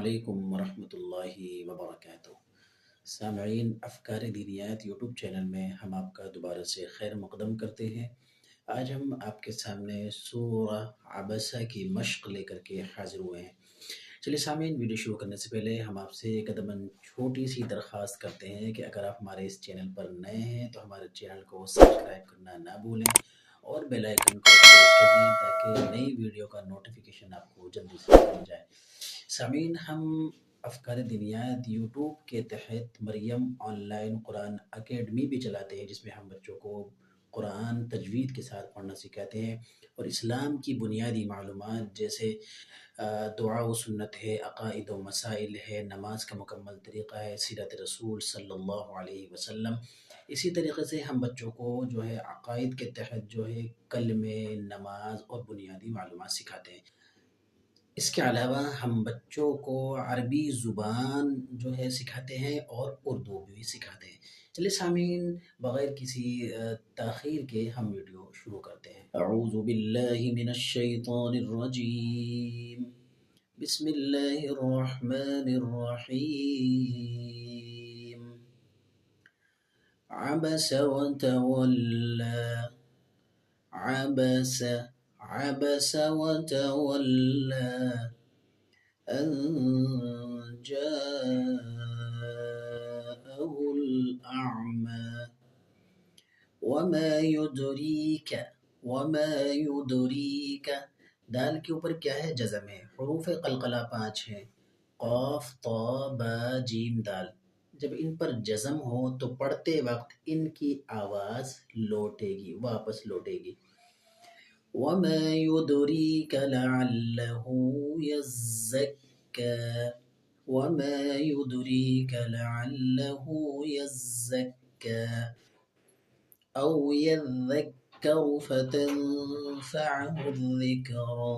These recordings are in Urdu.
علیکم ورحمۃ اللہ وبرکاتہ۔ سامعین، افکار دینیات یوٹیوب چینل میں ہم آپ کا دوبارہ سے خیر مقدم کرتے ہیں۔ آج ہم آپ کے سامنے سورہ عبسہ کی مشق لے کر کے حاضر ہوئے ہیں۔ چلیے سامعین، ویڈیو شروع کرنے سے پہلے ہم آپ سے ایک ادباً چھوٹی سی درخواست کرتے ہیں کہ اگر آپ ہمارے اس چینل پر نئے ہیں تو ہمارے چینل کو سبسکرائب کرنا نہ بھولیں اور بیل آئیکن کو پریس کر دیں تاکہ نئی ویڈیو کا نوٹیفیکیشن آپ کو جلدی سے مل جائے۔ سامعین، ہم افکار دینیات یوٹیوب کے تحت مریم آن لائن قرآن اکیڈمی بھی چلاتے ہیں، جس میں ہم بچوں کو قرآن تجوید کے ساتھ پڑھنا سکھاتے ہیں اور اسلام کی بنیادی معلومات جیسے دعا و سنت ہے، عقائد و مسائل ہے، نماز کا مکمل طریقہ ہے، سیرت رسول صلی اللہ علیہ وسلم۔ اسی طریقے سے ہم بچوں کو جو ہے عقائد کے تحت جو ہے کلمے، نماز اور بنیادی معلومات سکھاتے ہیں۔ اس کے علاوہ ہم بچوں کو عربی زبان جو ہے سکھاتے ہیں اور اردو بھی سکھاتے ہیں۔ چلیے سامعین، بغیر کسی تاخیر کے ہم ویڈیو شروع کرتے ہیں۔ اعوذ باللہ من الشیطان الرجیم، بسم اللہ الرحمن الرحیم۔ عبس وتولى، عبس وتولى أن جاءه الأعمى وما يدريك دال کے اوپر کیا ہے؟ جزم ہے۔ حروف قلقلہ 5 ہیں، قاف، طا، با، جیم، دال۔ جب ان پر جزم ہو تو پڑھتے وقت ان کی آواز لوٹے گی، واپس لوٹے گی۔ وَمَا يُدْرِيكَ لَعَلَّهُ يَزَّكَّى، وَمَا يُدْرِيكَ لَعَلَّهُ يَزَّكَّى أَوْ يَذَّكَّرُ فَتَنفَعَهُ الذِّكْرَى،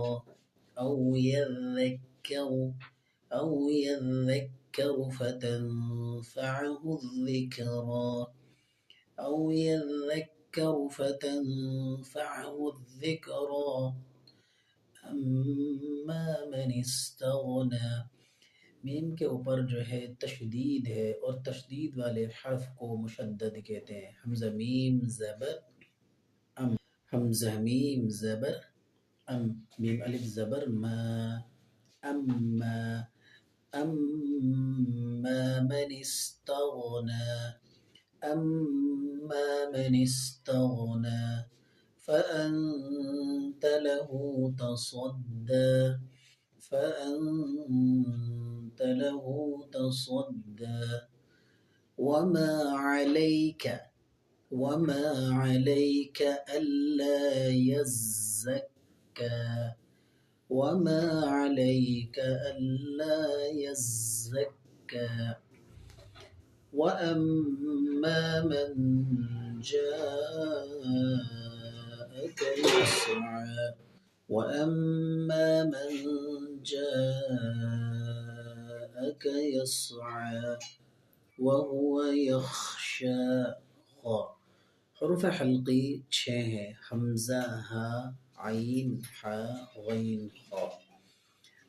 أَوْ يَذَّكَّرُ فَتَنفَعَهُ الذِّكْرَى، أَوْ يَذَّكَّرُ فَتَنفَعَهُ الذِّكْرَى أَمَّا مَنِ اسْتَغْنَى۔ میم کے اوپر جو ہے تشدید ہے اور تشدید والے حرف کو مشدد کہتے ہیں۔ حمزہ میم زبر ام، حمزہ میم زبر ام، میم الف زبر ما، اما، اما من استغنى، اما من استغنى فأنت له تصدى، فأنت له تصدى وما عليك ألا يزكى، وما عليك ألا يزكى وأما من جاءك يسعى، وأما من جاءك يسعى وهو يخشى۔ حروف حلقی 6 ہیں، حمزہ، ہا، عین، حا، غین، خا۔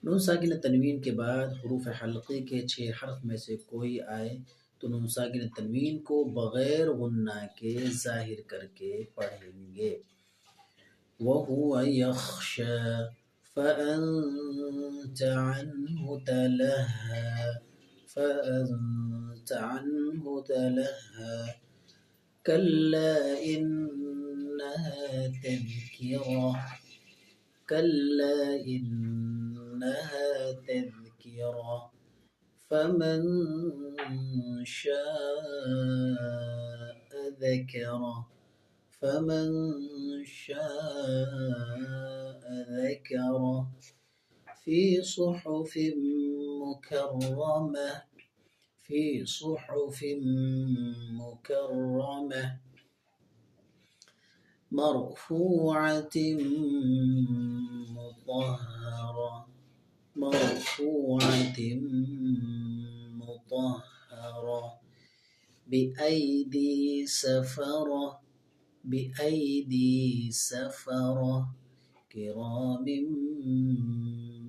نون ساکن تنوین کے بعد حروف حلقی کے 6 حرف میں سے کوئی آئے تو نون ساکن تنوین کو بغیر غنہ کے ظاہر کر کے پڑھیں گے۔ وَهُوَ يَخْشَى فَأَنْتَ عَنْهُ تَلَهَّى، فَأَنْتَ عَنْهُ تَلَهَّى كَلَّا إِنَّهَا تَذْكِرَةٌ، كَلَّا إِنَّهَا تَذْكِرَةٌ فَمَنْ شَاءَ ذَكَرَهُ، فَمَنْ شَاءَ ذَكَرَهُ فِي صُحُفٍ مُكَرَّمَةٍ، في صحف مكرمة مرفوعة مطهرة، مرفوعة مطهرة بأيدي سفرة، بأيدي سفرة كرام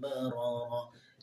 بررة۔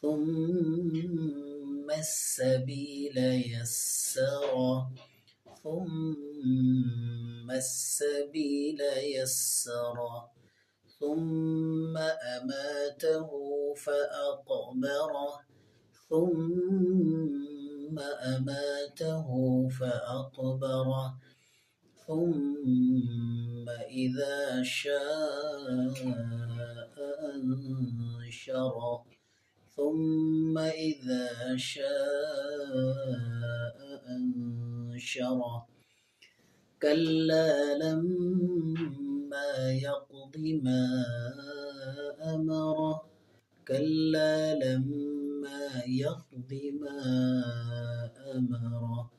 ثم السبيل يسره. ثم السبيل يسره. ثم أماته فأقبره. ثم أماته فأقبره. ثم إذا شاء أنشره. ثم إذا شاء أنشره. كلا لما يقض ما أمره. كلا لما يقض ما أمره.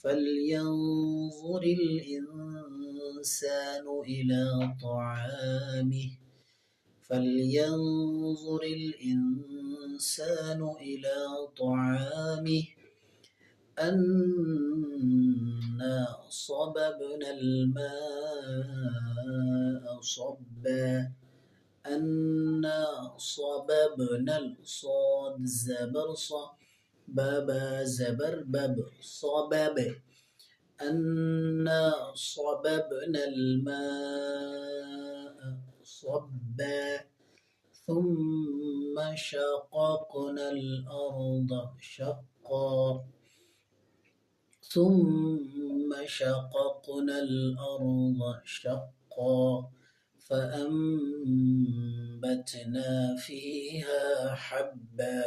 فلينظر الإنسان إلى طعامه. فلينظر الإنسان إلى طعامه. أنا صببنا الماء صبا. أنا صببنا الصاد زبر بابا زبر باب صبب. أنا صببنا الماء صبا. ثم شققنا الأرض شقا. ثم شققنا الأرض شقا. فأنبتنا فيها حبا.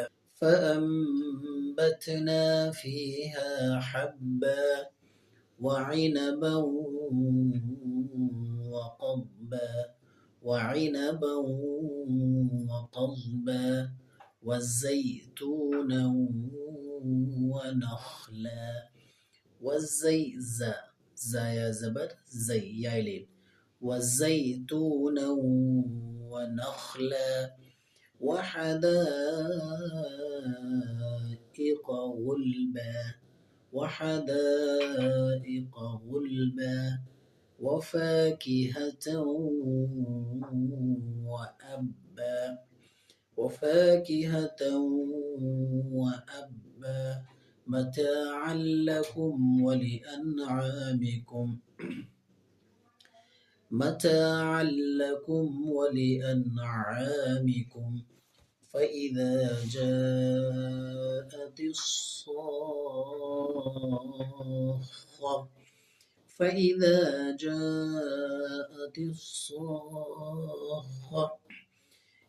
فأنبتنا فيها حبا. وعنبا وقضبا. وعنبا وقضبا. والزيتون ونخلا. زايا زبر زي يايلين. والزيتون ونخلا. وحدائق غلبا. وحدائق غلبا. وفاكهة وأبا. وفاكهة وأبا. متاعا لكم ولأنعامكم. متاعا لكم ولأنعامكم. فإذا جاءت الصاخة. فإذا جاءت الصاخة.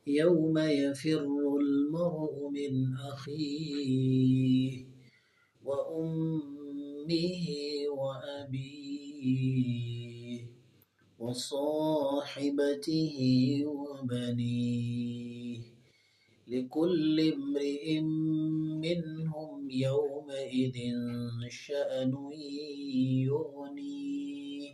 يوم يفر المرء من أخيه وأمه وأبيه وصاحبته وبنيه. لكل امرئ منهم يومئذ شأن يغنيه.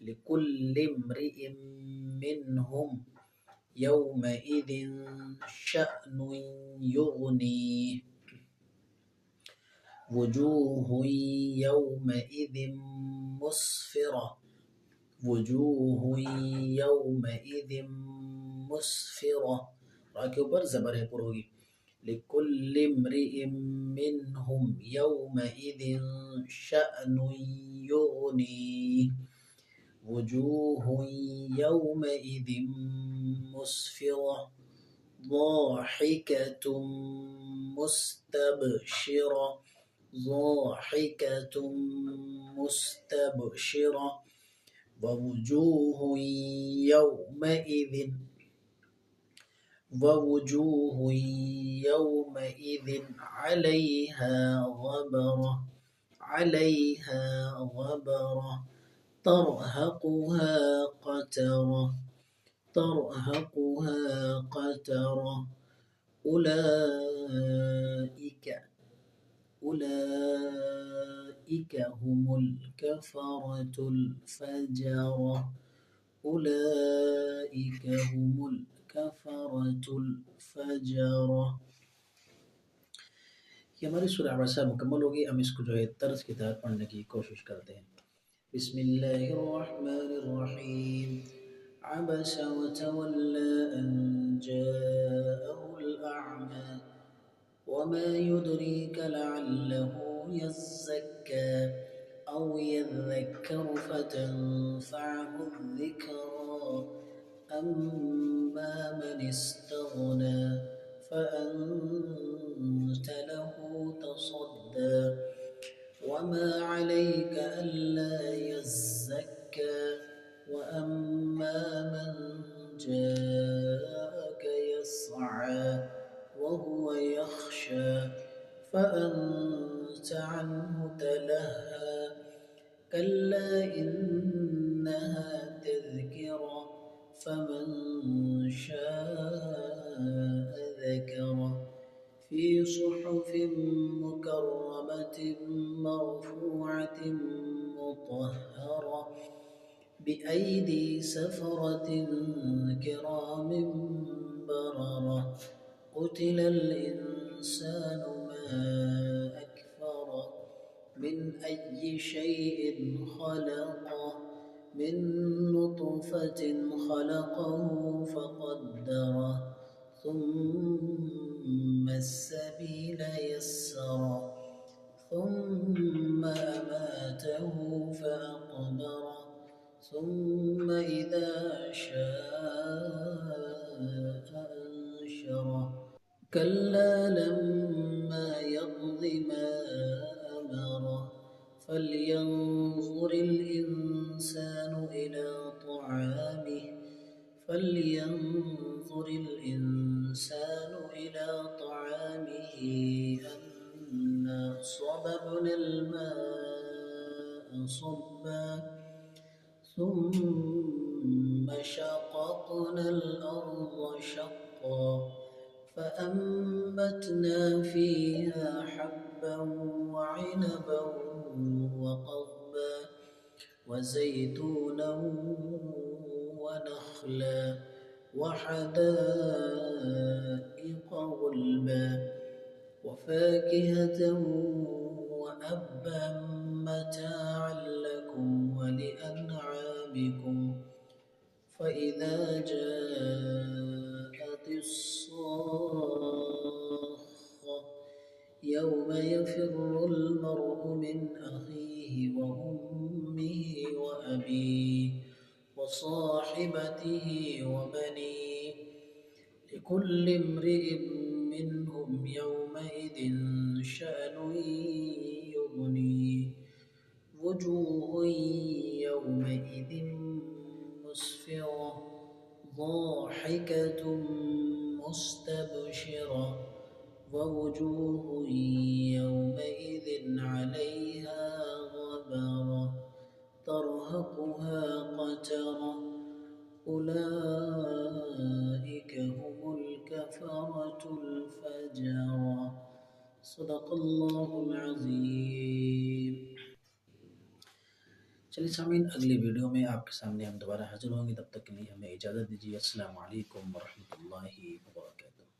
لكل امرئ منهم يومئذ شأن يغنيه وجوه يومئذ مسفرة وجوه يومئذ مسفرة را کے اوپر زبر ہے پر ہوگی لكل امرئ منهم يومئذ شأن يغنيه وجوه يومئذ مسفرة ضاحكة مستبشرة ضاحكة مستبشرة ووجوه يومئذ عليها غبرة ترهقها قترة أولئك هم الكفرة الفجرة أولئك هم الكفرة الفجرة. یہ ہماری سورہ عبسہ مکمل ہوگی. ہم اس کو جو ہے طرز کے تحت پڑھنے کی کوشش کرتے ہیں. بسم اللہ الرحمن الرحیم. عبس وتولى أن جاءه الأعمى وما يدريك لعله يزكى أو يذكر فتنفعه الذكرى أما من استغنى فأنت له تصدى وما عليك ألا يزكى وأما من جاءك يسعى وهو يخشى فأنت عنه تلهى كلا إنها تذكرة فمن شاء ذكره في صحف مكرمة مرفوعة مطهرة بأيدي سفرة كرام بررة قتل الإنسان ما أكفره من أي شيء خلقه من نطفة خلقه فقدره ثم السبيل يسره ثم أماته فأقبره ثم إذا شاء أنشره كلا لما يقض ما أمره فلينظر الإنسان إلى طعامه أنا صببنا الماء صبا ثم شققنا الأرض شقا فأنبتنا فيها حبا وعنبا وقضبا وزيتونا ونخلا وحدائق غلبا وفاكهة وأبا متاعا لكم ولأنعامكم فإذا جاءت الصاخة يوم يفر المرء من أخيه وأمه وأبيه وصاحبته وبنيه لكل امرئ منهم يومئذ شأن يغنيه وجوه يومئذ مسفرة ضاحكة مستبشرة ووجوه يومئذ عليها غبرة ترهقها قترة أولئك هم الكفرة الفجرة. صدق اللہ العظیم. چلیے سامعین، اگلی ویڈیو میں آپ کے سامنے ہم دوبارہ حاضر ہوں گے، تب تک کے لیے ہمیں اجازت دیجیے۔ السلام علیکم ورحمۃ اللہ وبرکاتہ۔